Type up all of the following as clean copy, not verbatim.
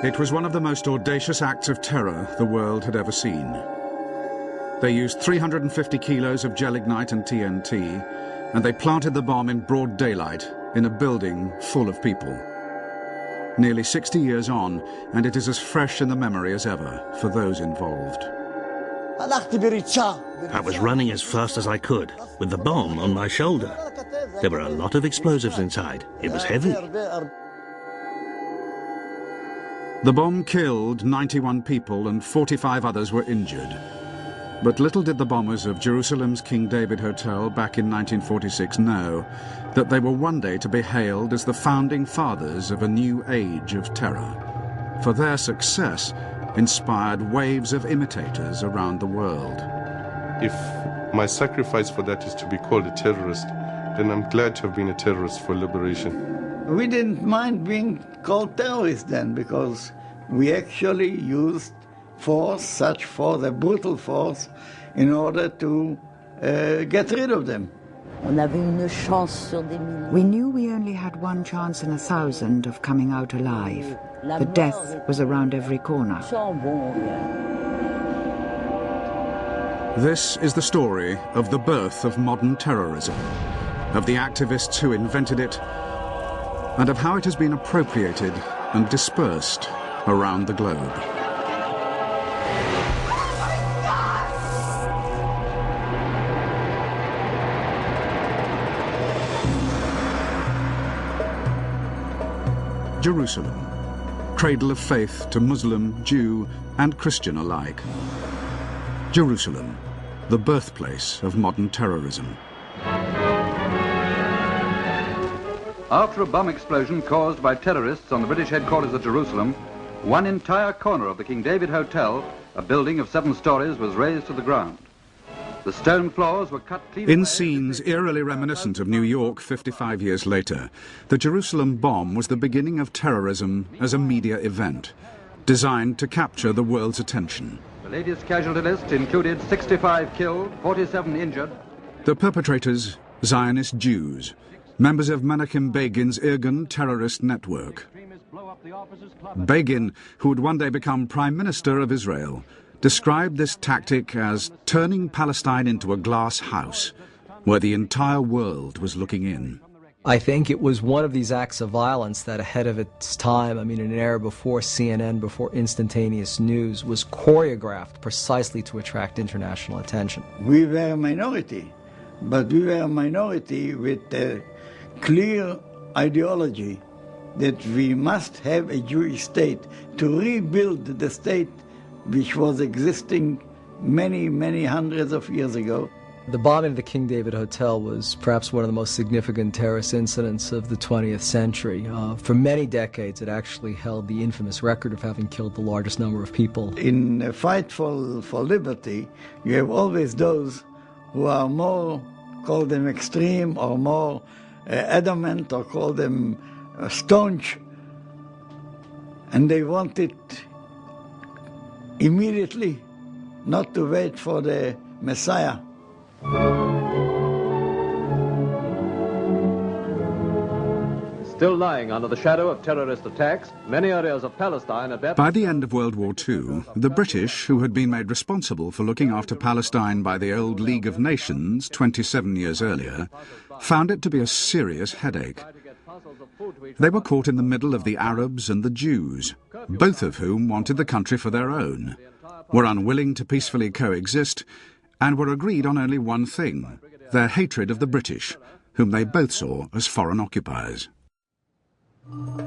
It was one of the most audacious acts of terror the world had ever seen. They used 350 kilos of gelignite and TNT, and they planted the bomb in broad daylight in a building full of people. Nearly 60 years on, and it is as fresh in the memory as ever for those involved. I was running as fast as I could, with the bomb on my shoulder. There were a lot of explosives inside. It was heavy. The bomb killed 91 people and 45 others were injured. But little did the bombers of Jerusalem's King David Hotel back in 1946 know that they were one day to be hailed as the founding fathers of a new age of terror. For their success inspired waves of imitators around the world. If my sacrifice for that is to be called a terrorist, then I'm glad to have been a terrorist for liberation. We didn't mind being called terrorists then, because we actually used force, such force, a brutal force, in order to get rid of them. We knew we only had one chance in 1,000 of coming out alive. The death was around every corner. This is the story of the birth of modern terrorism, of the activists who invented it, and of how it has been appropriated and dispersed around the globe. Jerusalem, cradle of faith to Muslim, Jew, and Christian alike. Jerusalem, the birthplace of modern terrorism. After a bomb explosion caused by terrorists on the British headquarters at Jerusalem, one entire corner of the King David Hotel, a building of 7 stories, was razed to the ground. The stone floors were cut clean. In scenes eerily reminiscent of New York 55 years later, the Jerusalem bomb was the beginning of terrorism as a media event, designed to capture the world's attention. The latest casualty list included 65 killed, 47 injured. The perpetrators, Zionist Jews, members of Menachem Begin's Irgun terrorist network. Begin, who would one day become Prime Minister of Israel, described this tactic as turning Palestine into a glass house, where the entire world was looking in. I think it was one of these acts of violence that, ahead of its time, in an era before CNN, before instantaneous news, was choreographed precisely to attract international attention. We were a minority, but we were a minority with a clear ideology that we must have a Jewish state to rebuild the state which was existing many, many hundreds of years ago. The bombing of the King David Hotel was perhaps one of the most significant terrorist incidents of the 20th century. For many decades, it actually held the infamous record of having killed the largest number of people. In a fight for liberty, you have always those who are more, call them extreme, or more adamant, or call them staunch, and they want it immediately, not to wait for the Messiah. Still lying under the shadow of terrorist attacks, many areas of Palestine are... By the end of World War II, the British, who had been made responsible for looking after Palestine by the old League of Nations 27 years earlier, found it to be a serious headache. They were caught in the middle of the Arabs and the Jews, both of whom wanted the country for their own, were unwilling to peacefully coexist, and were agreed on only one thing: their hatred of the British, whom they both saw as foreign occupiers.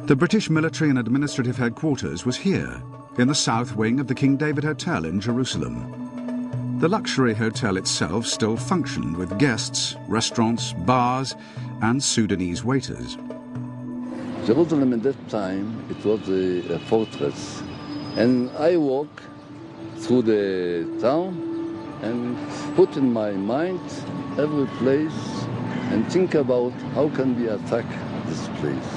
The British military and administrative headquarters was here, in the south wing of the King David Hotel in Jerusalem. The luxury hotel itself still functioned with guests, restaurants, bars, and Sudanese waiters. Jerusalem at that time, it was a fortress. And I walk through the town and put in my mind every place and think about how can we attack this place.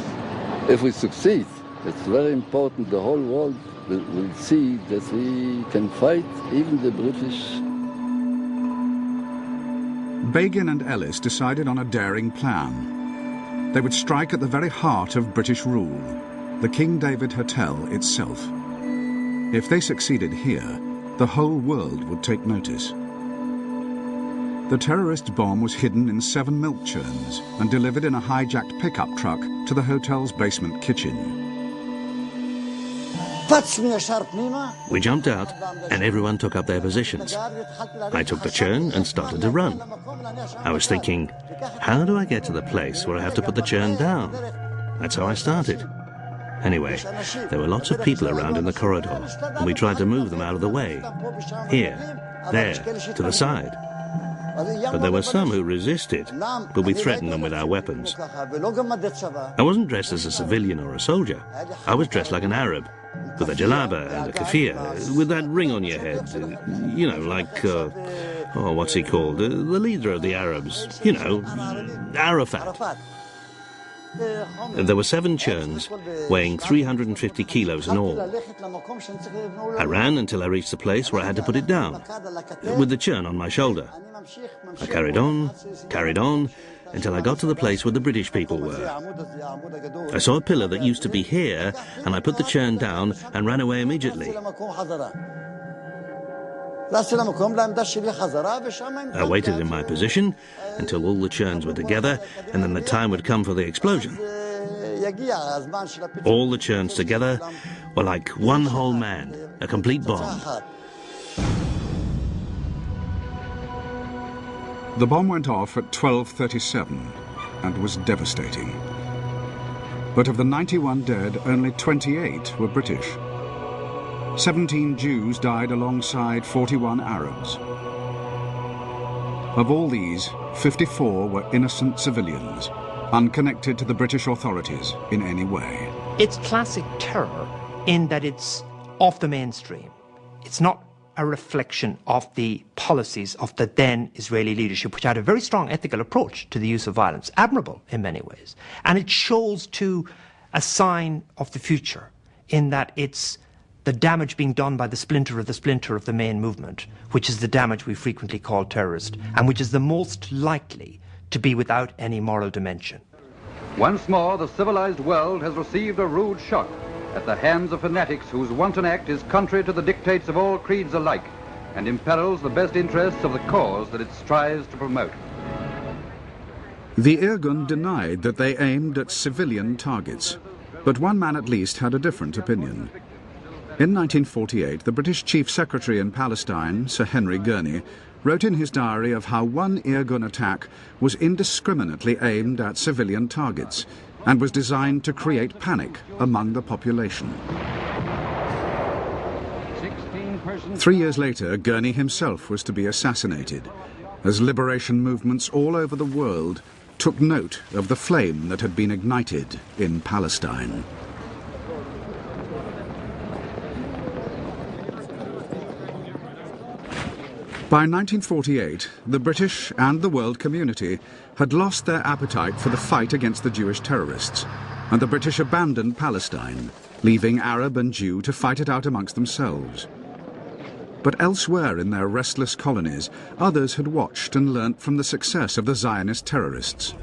If we succeed, it's very important the whole world will see that we can fight even the British. Begin and Ellis decided on a daring plan. They would strike at the very heart of British rule, the King David Hotel itself. If they succeeded here, the whole world would take notice. The terrorist bomb was hidden in 7 milk churns and delivered in a hijacked pickup truck to the hotel's basement kitchen. We jumped out and everyone took up their positions. I took the churn and started to run. I was thinking, how do I get to the place where I have to put the churn down? That's how I started. Anyway, there were lots of people around in the corridor, and we tried to move them out of the way. Here, there, to the side. But there were some who resisted, but we threatened them with our weapons. I wasn't dressed as a civilian or a soldier. I was dressed like an Arab, with a jalaba and a keffiyeh, with that ring on your head. You know, like, what's he called? The leader of the Arabs. You know, Arafat. There were 7 churns, weighing 350 kilos in all. I ran until I reached the place where I had to put it down, with the churn on my shoulder. I carried on, until I got to the place where the British people were. I saw a pillar that used to be here, and I put the churn down and ran away immediately. I waited in my position until all the churns were together, and then the time would come for the explosion. All the churns together were like one whole man, a complete bomb. The bomb went off at 12:37 and was devastating. But of the 91 dead, only 28 were British. 17 Jews died alongside 41 Arabs. Of all these, 54 were innocent civilians, unconnected to the British authorities in any way. It's classic terror in that it's off the mainstream. It's not a reflection of the policies of the then Israeli leadership, which had a very strong ethical approach to the use of violence, admirable in many ways. And it shows too a sign of the future in that it's the damage being done by the splinter of the main movement, which is the damage we frequently call terrorist, and which is the most likely to be without any moral dimension. Once more, the civilized world has received a rude shock at the hands of fanatics whose wanton act is contrary to the dictates of all creeds alike and imperils the best interests of the cause that it strives to promote. The Irgun denied that they aimed at civilian targets, but one man at least had a different opinion. In 1948, the British Chief Secretary in Palestine, Sir Henry Gurney, wrote in his diary of how one Irgun attack was indiscriminately aimed at civilian targets and was designed to create panic among the population. 3 years later, Gurney himself was to be assassinated, as liberation movements all over the world took note of the flame that had been ignited in Palestine. By 1948, the British and the world community had lost their appetite for the fight against the Jewish terrorists, and the British abandoned Palestine, leaving Arab and Jew to fight it out amongst themselves. But elsewhere in their restless colonies, others had watched and learnt from the success of the Zionist terrorists.